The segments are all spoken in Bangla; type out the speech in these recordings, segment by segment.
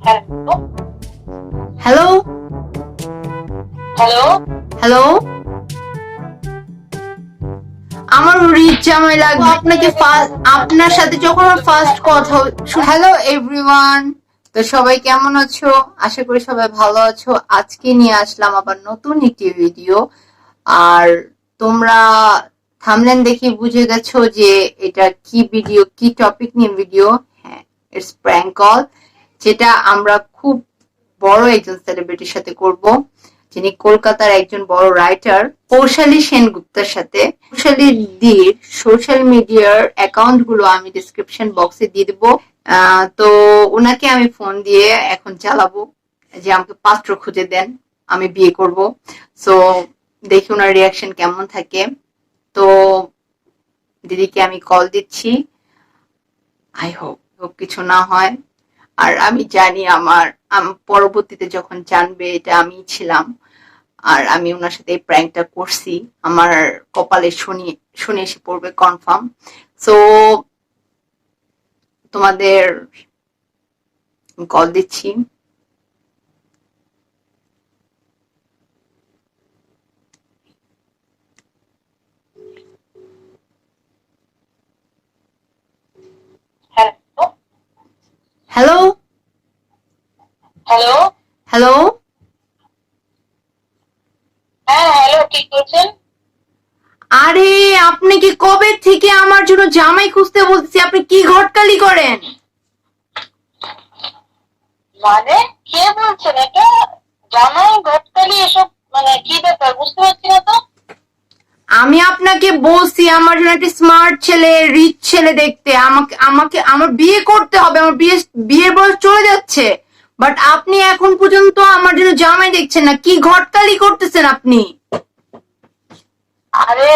হ্যালো হ্যালো হ্যালো হ্যালো আমার রিচ জামাই লাগবে আপনাকে আপনার সাথে যখন ফার্স্ট কথা হ্যালো এভরিওয়ান। তো সবাই কেমন আছো? আশা করি সবাই ভালো আছো। আজকে নিয়ে আসলাম আবার নতুন একটি ভিডিও। আর তোমরা থাম্বনেল দেখে বুঝে গেছো যে এটা কি ভিডিও, কি টপিক নিয়ে ভিডিও। হ্যাঁ, ইটস প্র্যাঙ্ক কল, যেটা আমরা খুব বড় একজন সেলিব্রিটির সাথে করব, যিনি কলকাতার একজন বড় রাইটার কৌশালী সেনগুপ্তের সাথে। কৌশালী দির সোশ্যাল মিডিয়ার অ্যাকাউন্ট গুলো আমি ডিসক্রিপশন বক্সে দিয়ে দেবো। তো ওনাকে আমি ফোন দিয়ে এখন চালাবো যে আমাকে পাত্র খুঁজে দেন, আমি বিয়ে করব। সো দেখি ওনার রিয়াকশন কেমন থাকে। তো দিদিকে আমি কল দিচ্ছি, আই হোপ কিছু না হয়। আর আমি জানি আমার পরবর্তীতে যখন জানবে এটা আমি ছিলাম আর আমি ওনার সাথে এই প্র্যাঙ্কটা করছি, আমার কপালে শুনে এসে পড়বে কনফার্ম। সো তোমাদের কল দিচ্ছি। হ্যালো হ্যালো হ্যালো হ্যালো হ্যাঁ হ্যালো, কি করছেন? আরে আপনি কি কবে থেকে আমার জন্য জামাই খুঁজতে বলতেছি, আপনি কি ঘটকালি করেন? মানে কে বলছেন এটা? জামাই গতকালই এসব, মানে কি ব্যাপার বুঝতে পারছি না তো। আমি আপনাকে বলছি আমার জন্য একটা স্মার্ট ছেলে, রিচ ছেলে দেখতে। আমাকে আমাকে আমার বিয়ে করতে হবে, আমার বিয়ের বয়স চলে যাচ্ছে। বাট আপনি এখন পর্যন্ত আমার জন্য জামাই দেখছেন না, কি ঘটকালি করতেছেন আপনি? আরে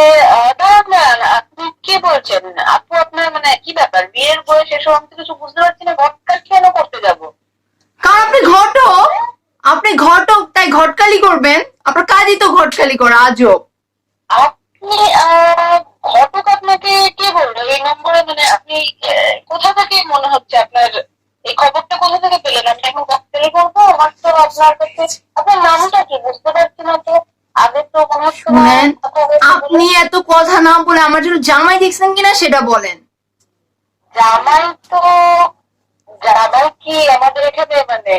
দাঁড়ান, আপনি কি বলছেন? আপু আপনার মানে কি ব্যাপার, বিয়ের বয়স এসব আমি তো কিছু বুঝতে পারছি না। ভটকার কেন করতে যাবো? কারণ আপনি ঘটক, তাই ঘটকালি করবেন? আপনার কাজই তো ঘটকালি করা, আজব। আপনি ঘটক আপনাকে কে বললো এই নম্বরে? মানে আপনি কোথা থেকে মনে হচ্ছে আপনার এই খবরটা কোথা থেকে পেলেন? আমি এখন ককটেলে করবো আমার তো আপনার কাছে। আপনার নামটা কি বুঝতে পারছি না তো। আগে তো মনে হচ্ছে না শুনেন, কথা হয়েছে আপনি বলে। এত কথা না বলে আমার জন্য জামাই দেখছেন কিনা সেটা বলেন। জামাই তো, জামাই কি আমাদের এখানে মানে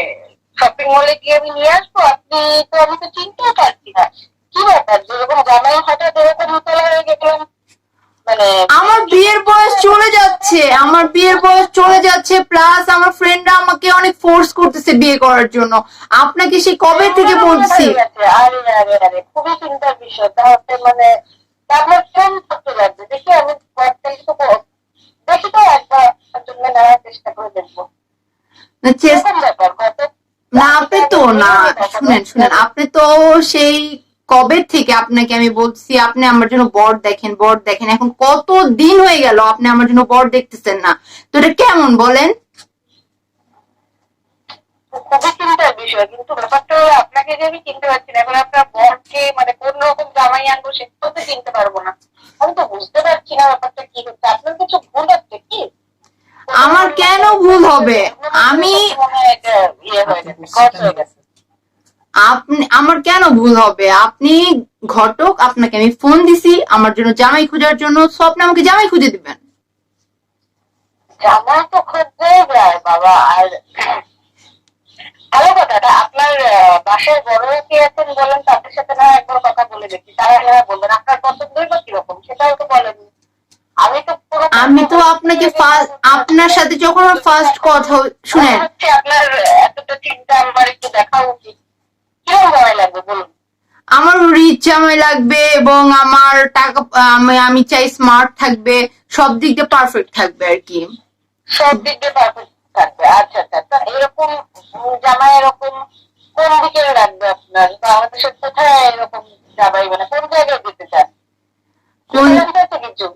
শপিং মলে গিয়ে আমি নিয়ে আসবো? আপনি তো আমাকে চিনতেও পারছি না। কি ব্যাপার, যেরকম জামাই হঠাৎ এরকম উতলা হয়ে গেলাম মানে? আমার বিয়ের বয়স চলে যাচ্ছে, আমার বিয়ের বয়স চলে যাচ্ছে, প্লাস আমার ফ্রেন্ডরা আমাকে অনেক ফোর্স করতেছে বিয়ে করার জন্য। আপনাকে সেই কবে থেকে বলছি। আরে আরে আরে, খুবই চিন্তার বিষয়। তাহলে মানে আপনার ফোন করতে লাগবে, দেখি আমি কয়েকটা কিছু দেখি তো একবার জন্য নেওয়ার চেষ্টা করে দেখবো এরকম ব্যাপার কত। না আপনি তো না, শুনেন আপনি তো সেই কবে থেকে আপনাকে আমি বলছি আপনি আমার জন্য বর দেখেন, বর দেখেন। এখন কত দিন হয়ে গেল আপনি আমার জন্য বর দেখতেছেন না, তো এটা কেমন বলেন? খুবই চিন্তার বিষয়, কিন্তু ব্যাপারটা হলো আপনাকে যে আমি চিনতে পারছি না। এখন আপনার বরকে মানে কোন রকম জামাই আনবো সেটাও তো চিনতে পারবো না। আমি তো বুঝতে পারছি না ব্যাপারটা কি হচ্ছে। আপনার কিছু ভুল হচ্ছে কি? আমার কেন ভুল হবে? আমি মনে হয় একটা ইয়ে হয়ে গেছে, খরচ হয়ে গেছে। আপনি আমার কেন ভুল হবে? আপনি ঘটক, আপনাকে আমি ফোন দিছি আমার জন্য জামাই খোঁজার জন্য, সো আপনি আমাকে জামাই খুঁজে দিবেন। জামাই তো খুঁজতেই যায় বাবা। আর ভালো কথাটা, আপনার বাসায় বড় কে আছেন বলেন, তাদের সাথে না একবার কথা বলে দেখি, তারা না বলবেন আপনার পছন্দই বা কিরকম সেটাও তো বলেন। আমি তো পুরো আমি তো আপনাকে আপনার সাথে যখন ফার্স্ট কথা শুনেন, হচ্ছে আপনার এতটা চিন্তা আমার একটু দেখা উচিত। কিরকম সময় লাগবে বলুন? আমার রিচ জামাই লাগবে এবং আমার টাকা, আমি চাই স্মার্ট থাকবে, সব দিক দিয়ে পারফেক্ট থাকবে আর কি। সব দিক দিয়ে পারফেক্ট থাকবে। আচ্ছা আচ্ছা আচ্ছা, এরকম জামাই এরকম কোন দিকে লাগবে আপনার? বাংলাদেশের কোথায় এরকম জামাই, মানে কোন জায়গায় দিতে চান? কোন কিছু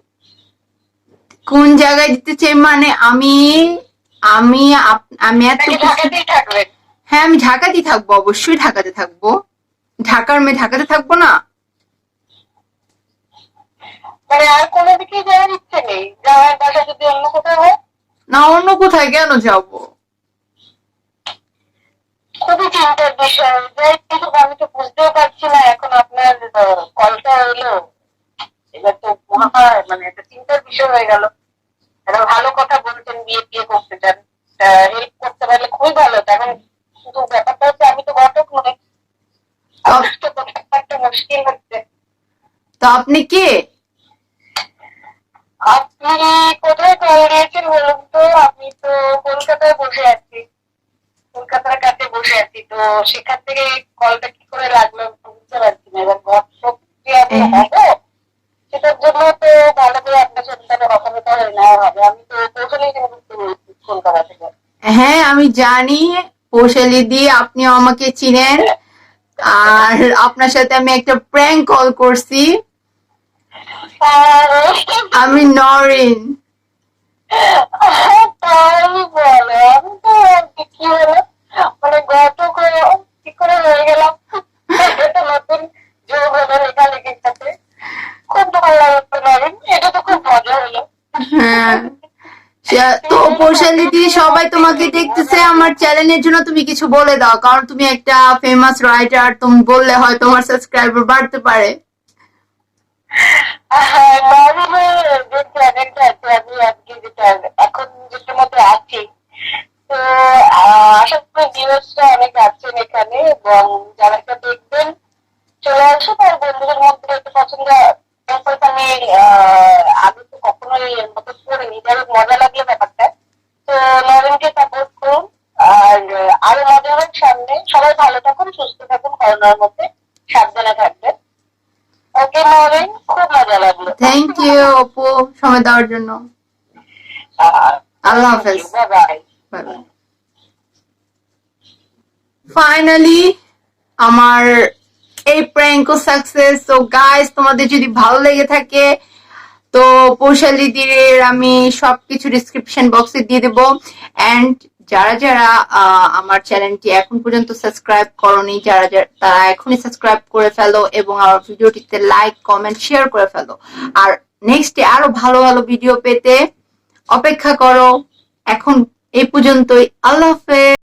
কোন জায়গায় দিতে চাই মানে আমি আমি আমি এত ঢাকাতেই থাকবেন? হ্যাঁ আমি ঢাকাতেই থাকবো, অবশ্যই ঢাকাতে থাকবো। ঢাকার মেয়ে ঢাকাতে থাকবো না? মানে আর কোনো দিকে যাওয়ার ইচ্ছে নেই? জামাইয়ের বাসা যদি অন্য কোথাও হয়? না, অন্য কোথায় কেন যাব? যাই হোক, আমি তো বুঝতেও পারছি না এখন আপনার কলটা এলো, এবার তো মানে একটা চিন্তার বিষয় হয়ে গেল। একটা ভালো কথা বলছেন, বিয়ে করতে চান, হেল্প করতে পারলে খুবই ভালো হতো। এখন কিন্তু ব্যাপারটা হচ্ছে আমি তো ঘটক নই, আমার তো কোথাও একটা মুশকিল হচ্ছে। তো আপনি কে? আপনি কোথায় কল দিয়েছেন বলুন তো? আমি তো কলকাতায় বসে আছি, কলকাতার কাছে বসে আছি। তো সেখান থেকে কলটা কি করে লাগলো বুঝতে পারছি না। এবার হোয়াটসঅ্যাপ যে আমি হবো, সেটার জন্য তো ভালো করে আপনার সাথে তাহলে কথা বলতে হয়ে নেওয়া হবে। আমি তো কৌশলেই কিন্তু কলকাতা থেকে। হ্যাঁ আমি জানি পৌশালী দি, আপনিও আমাকে চিনেন। আর আপনার সাথে আমি একটা প্র্যাঙ্ক কল করছি। আমি নরিন। তাই বলে, আমি তো কি হলো মানে গত করে কি করে হয়ে গেলাম। এটা নতুন যোগ হলো লেখালেখির সাথে, খুব ভালো লাগলো নবীন, এটা তো খুব মজা হলো। হ্যাঁ তো পৌশালী দি, সবাই তোমাকে দেখতেছে আমার চ্যানেলের জন্য। তুমি কিছু বলে দাও, কারণ তুমি একটা ফেমাস রাইটার, তুমি বললে হয় তোমার সাবস্ক্রাইবার বাড়তে পারে। নবীনের যে চ্যানেলটা আছে, আমি আজকে যেটা এখন যেটার মধ্যে আছি, তো আশা করি ভিউয়ার্সরা অনেক আছেন এখানে, এবং যারা এটা দেখবেন চলে আসুন। আর বন্ধুদের মধ্যে একটু পছন্দ আমি আগে তো কখনোই এর মতো করিনি, যাই হোক মজা লাগলো ব্যাপারটা। তো নরেনকে সাপোর্ট করুন, আর আরো মজা হোক সামনে। সবাই ভালো থাকুন, সুস্থ থাকুন, করোনার মধ্যে সাবধানে থাকবেন। ওকে নরেন, খুব মজা লাগলো। থ্যাংক ইউ অপু, সময় দেওয়ার জন্য। আল্লাহ হাফেজ। Bye bye. Bye bye. Finally আমার এই প্র্যাঙ্কও সাকসেস। তো গাইস, তোমাদের যদি ভালো লেগে থাকে তো পৌশালী দির আমি সবকিছু ডিসক্রিপশন বক্সে দিয়ে দেবো। এন্ড যারা যারা আমার চ্যানেলটি এখন পর্যন্ত সাবস্ক্রাইব করনি, যারা যারা তারা এখনই সাবস্ক্রাইব করে ফেলো এবং আমার ভিডিওটিতে লাইক কমেন্ট শেয়ার করে ফেলো। আর নেক্সটে আরো ভালো ভালো ভিডিও পেতে অপেক্ষা করো। এখন এই পর্যন্তই, আল্লাহ হাফেজ।